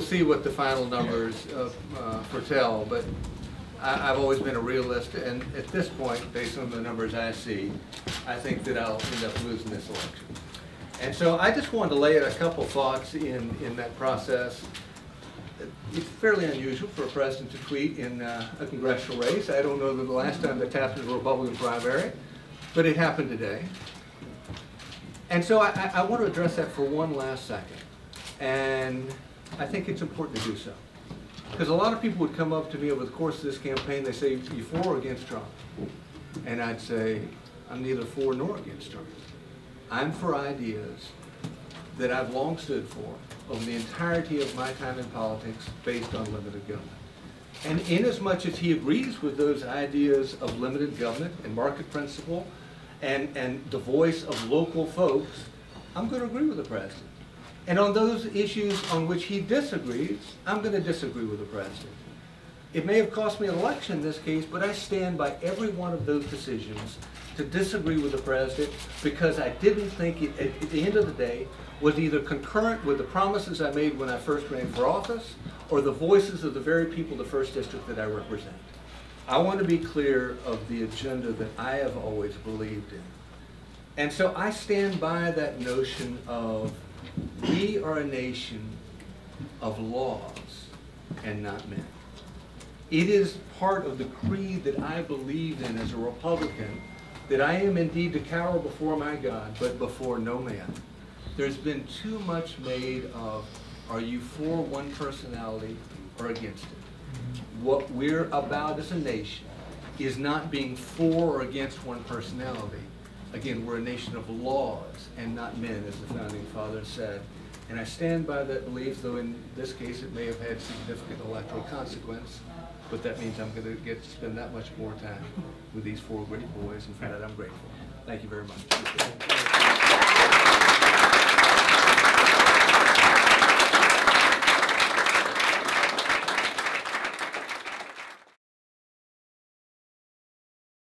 see what the final numbers foretell, but I've always been a realist, and at this point, based on the numbers I see, I think that I'll end up losing this election. And so I just wanted to lay out a couple thoughts in that process. It's fairly unusual for a president to tweet in a congressional race. I don't know that the last time that happened in a Republican primary, but it happened today. And so I want to address that for one last second. And I think it's important to do so. Because a lot of people would come up to me over the course of this campaign, they say, you for or against Trump? And I'd say, I'm neither for nor against Trump. I'm for ideas that I've long stood for over the entirety of my time in politics based on limited government. And inasmuch as he agrees with those ideas of limited government and market principle and the voice of local folks, I'm going to agree with the president. And on those issues on which he disagrees, I'm going to disagree with the president. It may have cost me an election in this case, but I stand by every one of those decisions to disagree with the president because I didn't think it, at the end of the day, was either concurrent with the promises I made when I first ran for office or the voices of the very people of the 1st District that I represent. I want to be clear of the agenda that I have always believed in. And so I stand by that notion of we are a nation of laws and not men. It is part of the creed that I believe in as a Republican that I am indeed to cower before my God, but before no man. There's been too much made of, are you for one personality or against it? What we're about as a nation is not being for or against one personality. Again, we're a nation of laws and not men, as the Founding Fathers said. And I stand by that belief, though in this case it may have had significant electoral consequence, but that means I'm going to get to spend that much more time with these 4 great boys, and for that I'm grateful. Thank you very much.